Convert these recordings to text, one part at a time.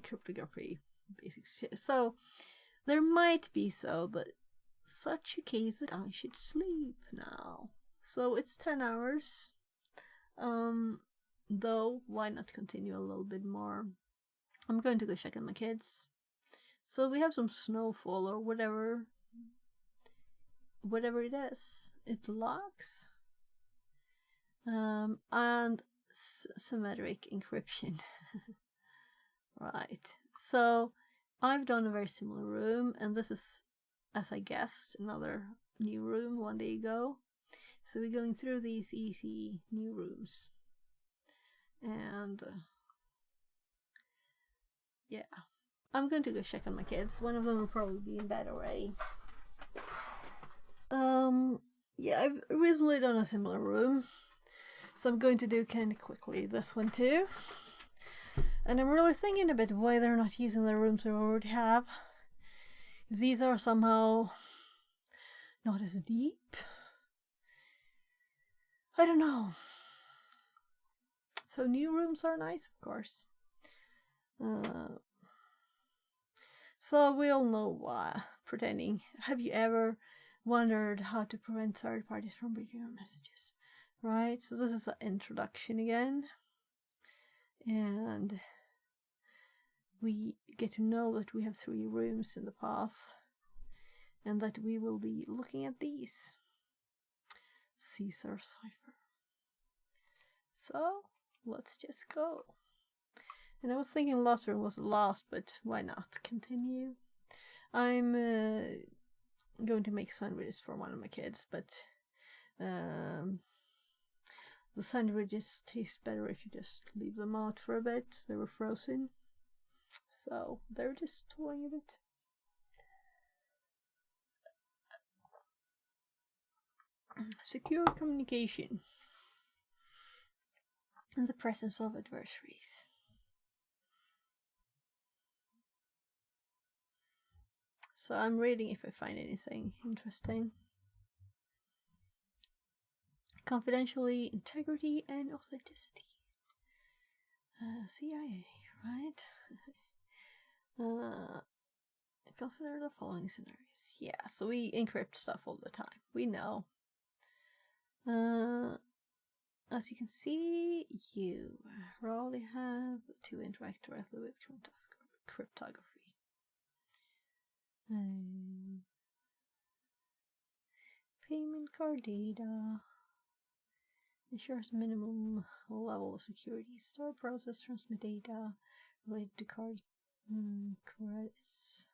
cryptography basics. So there might be such a case that I should sleep now. So it's 10 hours. Though why not continue a little bit more? I'm going to go check on my kids. So we have some snowfall or whatever it is. It locks. And symmetric encryption. Right. So I've done a very similar room, and this is, as I guessed, another new room one day ago. So we're going through these easy new rooms. And yeah, I'm going to go check on my kids. One of them will probably be in bed already. Yeah, I've recently done a similar room, so I'm going to do kind of quickly this one too. And I'm really thinking a bit why they're not using the rooms they already have. If these are somehow not as deep, I don't know. So new rooms are nice, of course. So we all know why pretending. Have you ever wondered how to prevent third parties from reading your messages? Right? So this is an introduction again. And we get to know that we have 3 rooms in the path. And that we will be looking at these. Caesar cipher. So let's just go. And I was thinking last room was the last, but why not continue? I'm going to make sandwiches for one of my kids, but the sandwiches taste better if you just leave them out for a bit. They were frozen, so they're just toying a bit. Secure communication in the presence of adversaries. So I'm reading if I find anything interesting. Confidentiality, integrity, and authenticity. CIA, right? Consider the following scenarios. Yeah, so we encrypt stuff all the time. We know. As you can see, you rarely have to interact directly with cryptography. Payment card data ensures minimum level of security. Store, process, transmit data related to card credits.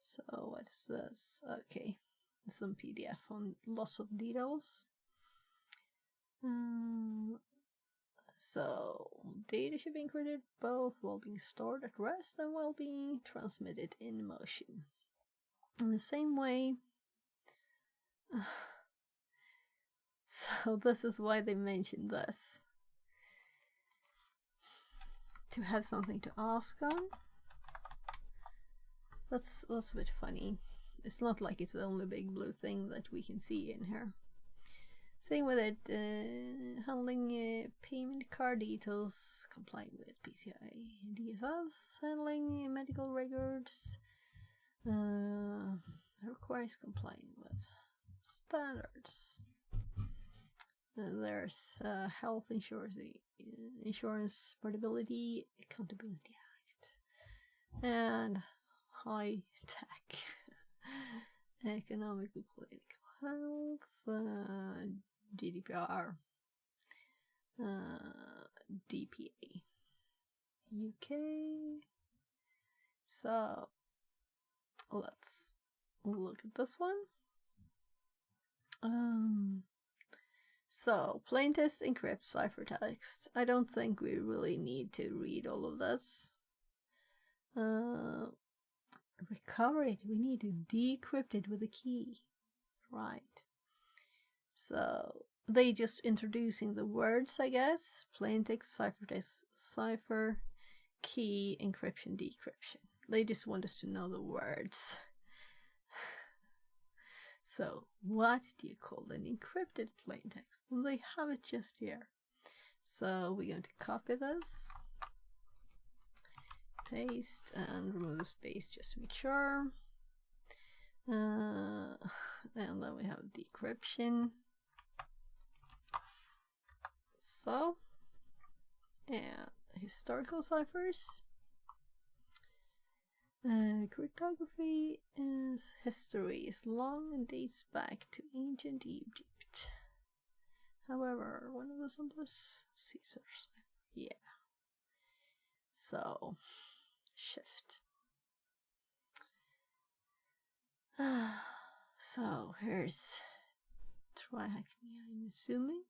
So what is this? Okay, some PDF on lots of details. So data should be encrypted both while being stored at rest and while being transmitted in motion. In the same way, so this is why they mentioned this. To have something to ask on. That's a bit funny. It's not like it's the only big blue thing that we can see in here. Same with it, handling payment card details, complying with PCI DSS, handling medical records, requires complying with standards. There's Health Insurance Portability Accountability Act, and High Tech, Economic and Political Health, GDPR, DPA, UK. So let's look at this one. So plaintext encrypts ciphertext. I don't think we really need to read all of this. Recover it. We need to decrypt it with a key, right? So they just introducing the words, I guess. Plaintext, ciphertext, cipher, key, encryption, decryption. They just want us to know the words. So what do you call an encrypted plaintext? Well, they have it just here. So we're going to copy this. paste and remove the space just to make sure. And then we have decryption. So, and historical ciphers. Cryptography is history is long and dates back to ancient Egypt. However, one of the simplest Caesar's. Yeah. So, shift. So here's TryHackMe, I'm assuming.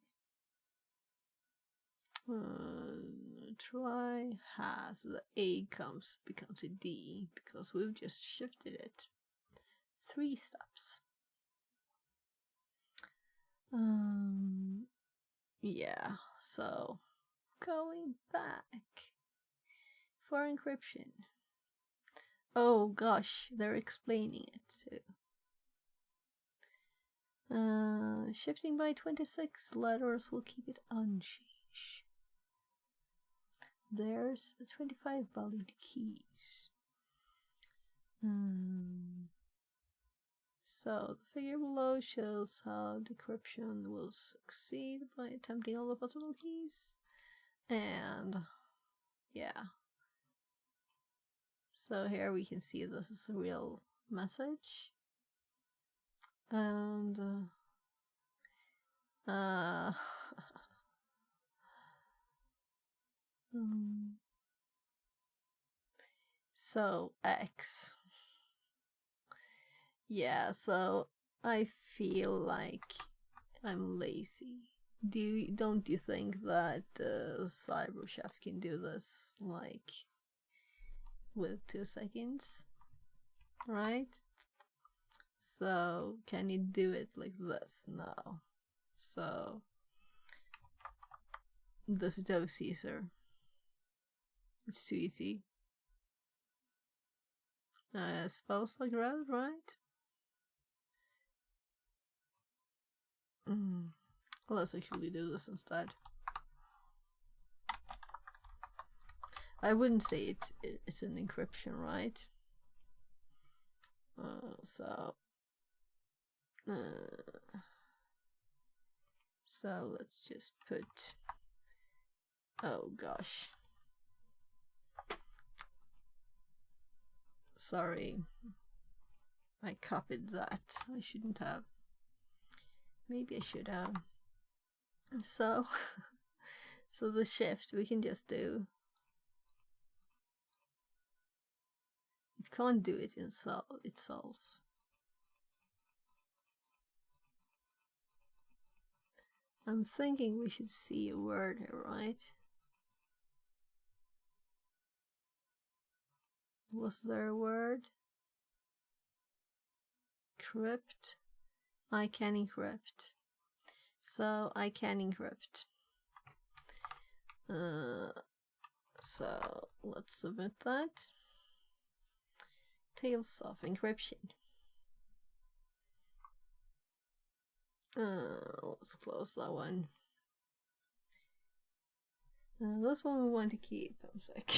Try has the A becomes a D because we've just shifted it 3 steps. Yeah, so going back for encryption. Oh gosh, they're explaining it too. Shifting by 26 letters will keep it unchanged. There's 25 valid keys. So the figure below shows how decryption will succeed by attempting all the possible keys. And yeah. So here we can see this is a real message. And so X. Yeah, so I feel like I'm lazy. Don't you think that Cyber Chef can do this like with 2 seconds? Right? So can you do it like this? No. So this is Caesar. It's too easy. Spells like red, right? Let's actually do this instead. I wouldn't say it's an encryption, right? So let's just put, oh gosh, sorry, I copied that. I shouldn't have. Maybe I should have. So so the shift we can just do. It can't do it itself. I'm thinking we should see a word here, right? Was there a word? Crypt? I can encrypt. So I can encrypt. So let's submit that. Tales of encryption. Let's close that one. This one we want to keep. I'm sick.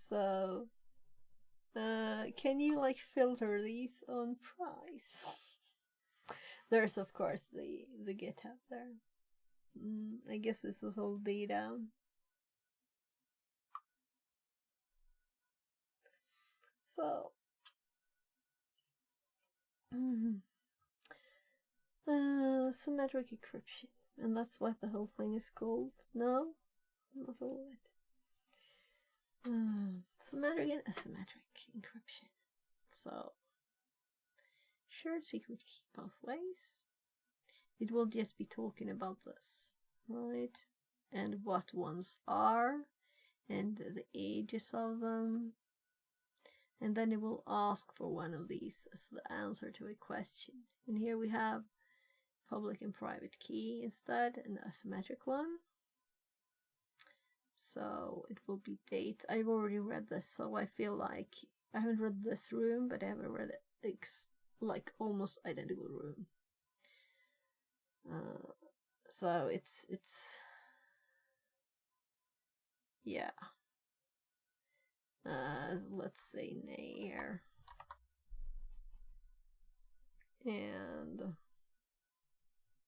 So, can you like filter these on price? There's of course the GitHub there. I guess this is all data. So, symmetric encryption, and that's what the whole thing is called. No, not all of it. Symmetric and asymmetric encryption. So, shared secret key both ways. It will just be talking about this, right? And what ones are, and the ages of them. And then it will ask for one of these as the answer to a question. And here we have public and private key instead, an asymmetric one. So it will be dates. I've already read this, so I feel like I haven't read this room, but I haven't read like almost identical room. So it's yeah. let's say nay here. And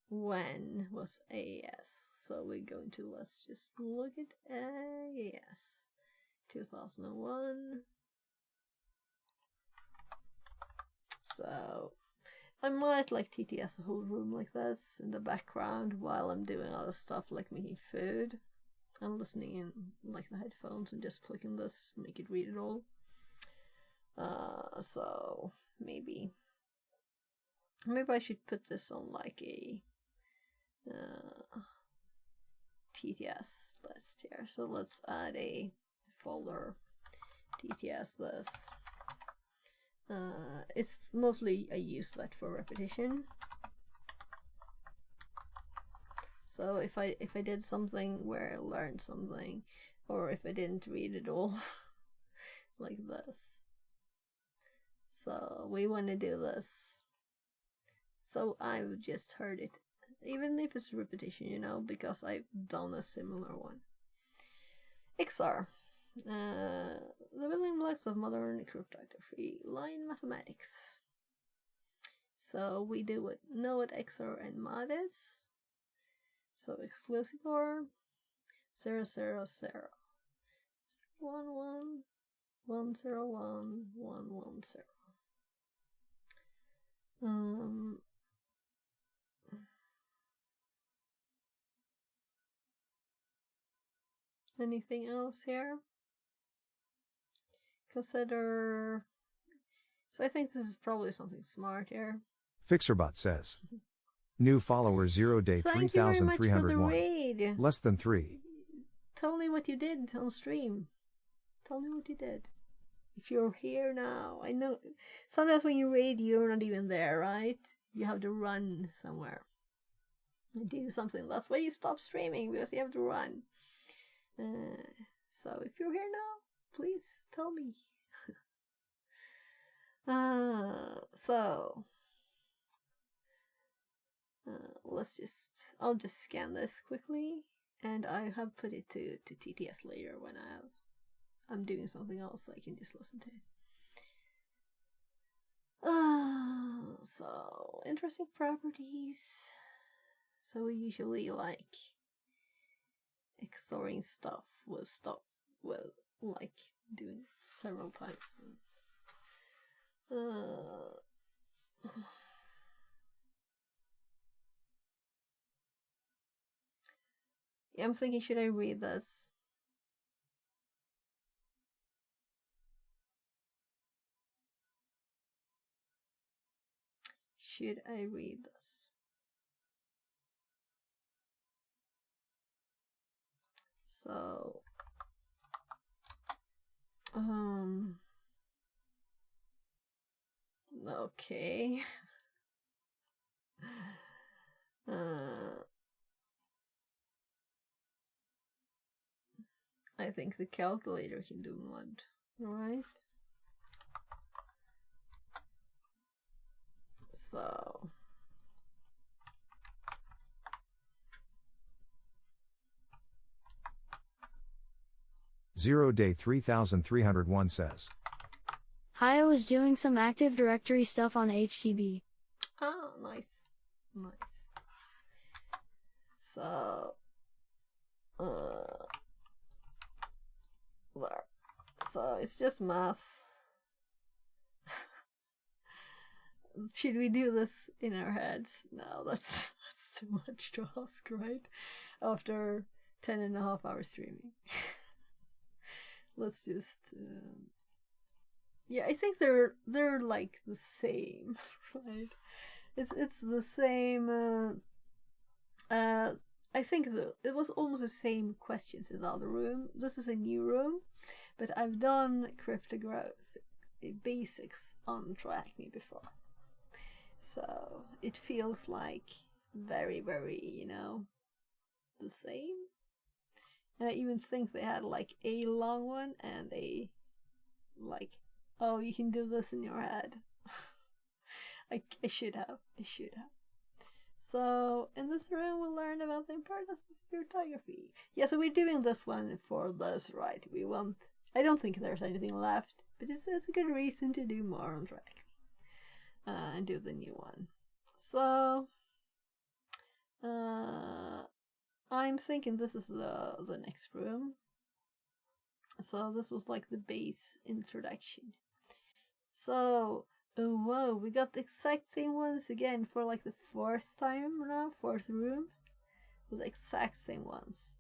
when was AS? So we're going to, let's just look at AS 2001. So I might like TTS a whole room like this in the background while I'm doing other stuff like making food and listening in like the headphones and just clicking this, make it read it all. So maybe I should put this on like a TTS list here. So let's add a folder TTS this. It's mostly I use that for repetition. So if I did something where I learned something, or if I didn't read it all, like this. So we want to do this. So I've just heard it, even if it's repetition, you know, because I've done a similar one. XR. The building blocks of modern cryptography, line mathematics. So we know what XOR and mod is. So exclusive OR 0 0 0 1 1 1 0 1 1 1 0. Anything else here? Consider. So I think this is probably something smart here. Fixerbot says. New follower 0 day 3,301. Less than 3. Tell me what you did on stream. Tell me what you did. If you're here now, I know sometimes when you raid, you're not even there, right? You have to run somewhere and do something. That's why you stop streaming, because you have to run. So if you're here now, please tell me. I'll just scan this quickly, and I have put it to TTS later when I'm doing something else, so I can just listen to it. So interesting properties. So we usually like XORing stuff with stuff, well, like doing it several times. Yeah, I'm thinking, should I read this? Should I read this? So, okay. I think the calculator can do mod, right? So 0 day 3,301 says. Hi, I was doing some Active Directory stuff on HTB. Oh, nice. Nice. So, there. So it's just maths. Should we do this in our heads? No, that's too much to ask, right? After 10.5 hours streaming. Let's just yeah, I think they're like the same, right? It's the same. I think it was almost the same questions in the other room. This is a new room, but I've done cryptography basics on TryHackMe before, so it feels like very, very, the same. And I even think they had like a long one and a like, oh, you can do this in your head. I should have. So in this room we'll learn about the importance of cryptography. Yeah, so we're doing this one for this, right? We want I don't think there's anything left, but it's a good reason to do more on TryHackMe and do the new one. So I'm thinking this is the next room. So this was like the base introduction. So oh whoa, we got the exact same ones again for like the fourth time now, fourth room with the exact same ones.